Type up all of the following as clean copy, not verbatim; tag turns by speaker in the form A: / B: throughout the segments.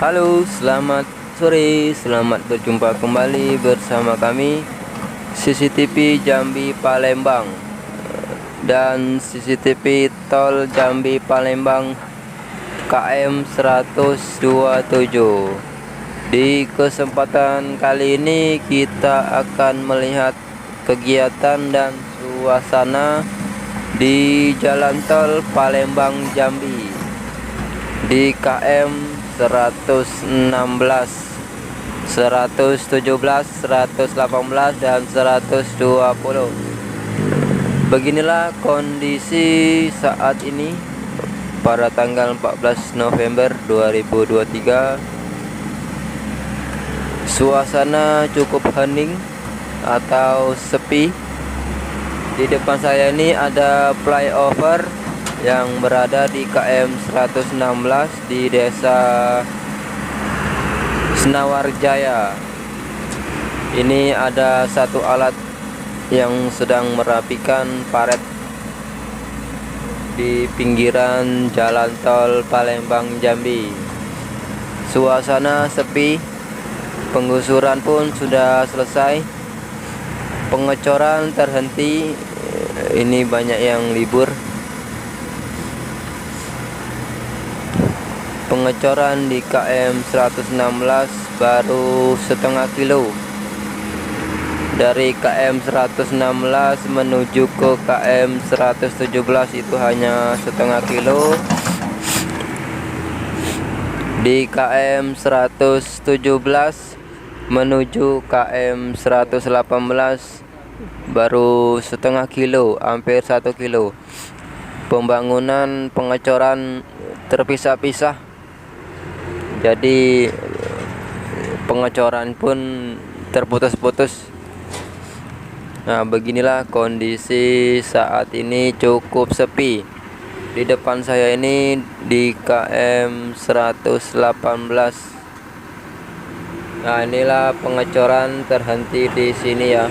A: Halo, selamat sore, selamat berjumpa kembali bersama kami CCTV Jambi Palembang dan CCTV Tol Jambi Palembang KM 127. Di kesempatan kali ini kita akan melihat kegiatan dan suasana di Jalan Tol Palembang Jambi di KM 116, 117, 118 dan 120. Beginilah kondisi saat ini pada tanggal 14 November 2023. Suasana cukup hening atau sepi. Di depan saya ini ada flyover yang berada di KM 116 di Desa Senawarjaya. Ini ada satu alat yang sedang merapikan paret di pinggiran Jalan Tol Palembang Jambi. Suasana sepi, penggusuran pun sudah selesai, pengecoran terhenti. Ini banyak yang libur. Pengecoran di KM 116 baru setengah kilo. Dari KM 116 menuju ke KM 117 itu hanya setengah kilo. Di KM 117 menuju KM 118 baru setengah kilo, hampir 1 kilo. Pembangunan pengecoran terpisah-pisah, jadi pengecoran pun terputus-putus. Nah, beginilah kondisi saat ini, cukup sepi. Di depan saya ini di KM 118. Nah, inilah pengecoran terhenti di sini ya.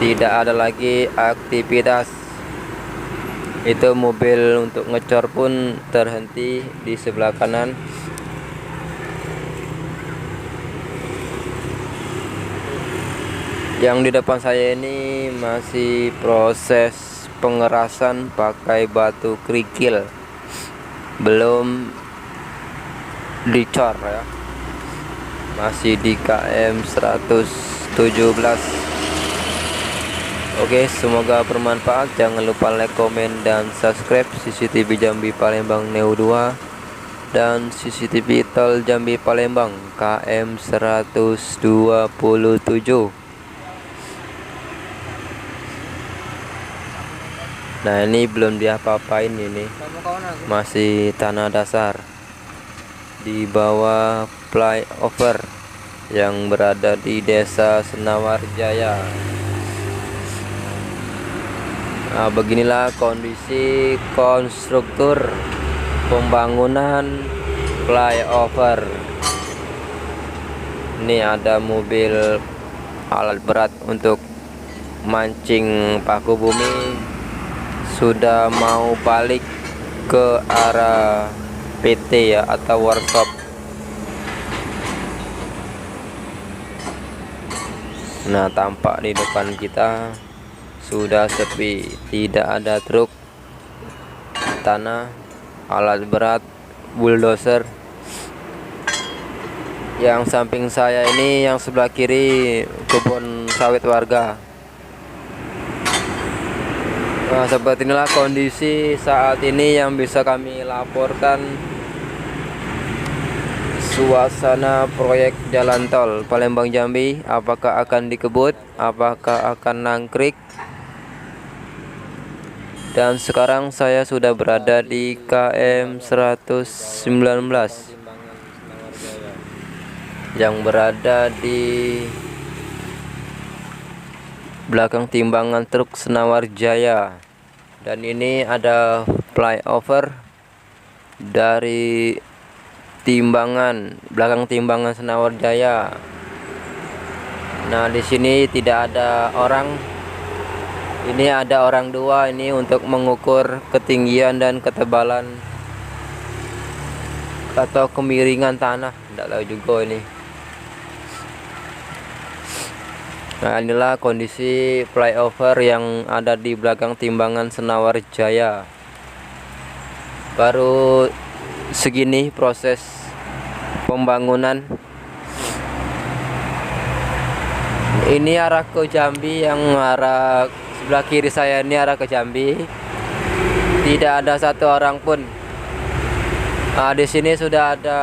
A: Tidak ada lagi aktivitas. Itu mobil untuk ngecor pun terhenti di sebelah kanan. Yang di depan saya ini masih proses pengerasan pakai batu kerikil, belum dicor ya. Masih di KM 117. Oke, semoga bermanfaat. Jangan lupa like, komen, dan subscribe CCTV Jambi Palembang Neo 2 dan CCTV Tol Jambi Palembang KM 127. Nah, ini belum diapa-apain, ini masih tanah dasar di bawah flyover yang berada di Desa Senawarjaya. Nah, beginilah kondisi konstruktur pembangunan flyover. Ini ada mobil alat berat untuk mancing paku bumi, sudah mau balik ke arah PT ya, atau workshop. Nah, tampak di depan kita sudah sepi, tidak ada truk tanah, alat berat, bulldozer. Yang samping saya ini, yang sebelah kiri, kebun sawit warga. Nah, seperti inilah kondisi saat ini yang bisa kami laporkan. Suasana proyek jalan tol Palembang Jambi, apakah akan dikebut, apakah akan nangkrik. Dan sekarang saya sudah berada di KM 119 yang berada di belakang timbangan truk Senawarjaya. Dan ini ada flyover dari belakang timbangan Senawarjaya. Nah, di sini tidak ada orang. Ini ada orang dua ini untuk mengukur ketinggian dan ketebalan atau kemiringan tanah, tidak tahu juga ini. Nah, inilah kondisi flyover yang ada di belakang Timbangan Senawar Jaya. Baru segini proses pembangunan. Ini arah ke Jambi, yang arah sebelah kiri saya ini arah ke Jambi. Tidak ada satu orang pun. Nah, di sini sudah ada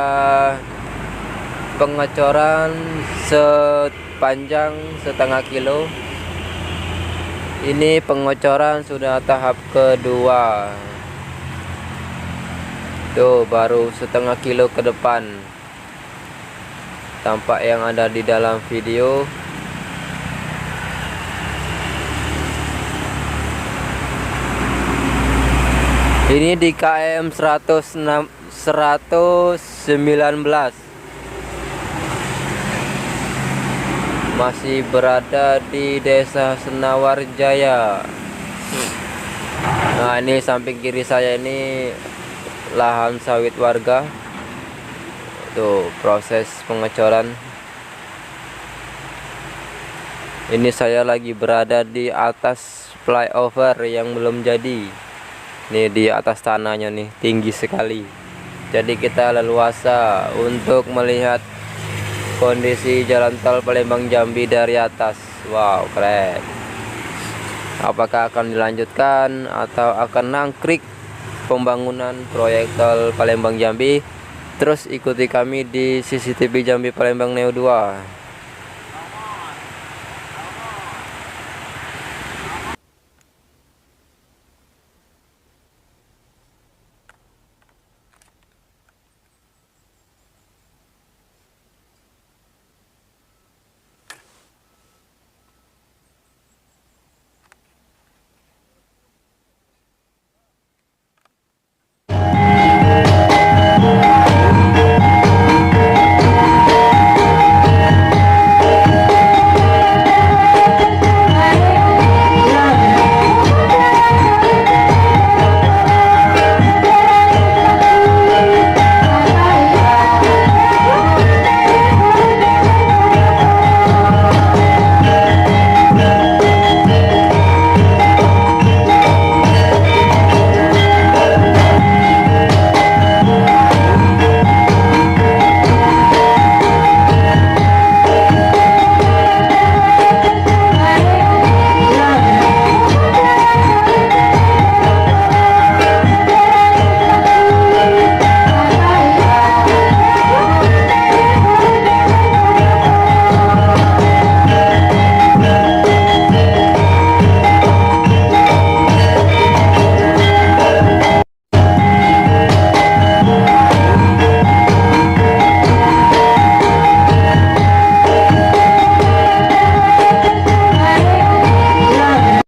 A: pengecoran sepanjang setengah kilo. Ini pengecoran sudah tahap kedua. Tuh, baru setengah kilo ke depan. Tampak yang ada di dalam video. Ini di KM 119 masih berada di Desa Senawar Jaya. Nah, ini samping kiri saya ini lahan sawit warga. Tuh, proses pengecoran. Ini saya lagi berada di atas flyover yang belum jadi. Nih, di atas tanahnya nih tinggi sekali. Jadi kita leluasa untuk melihat kondisi jalan tol Palembang Jambi dari atas. Wow, keren. Apakah akan dilanjutkan atau akan nangkrik pembangunan proyek tol Palembang Jambi? Terus ikuti kami di CCTV Jambi Palembang Neo 2.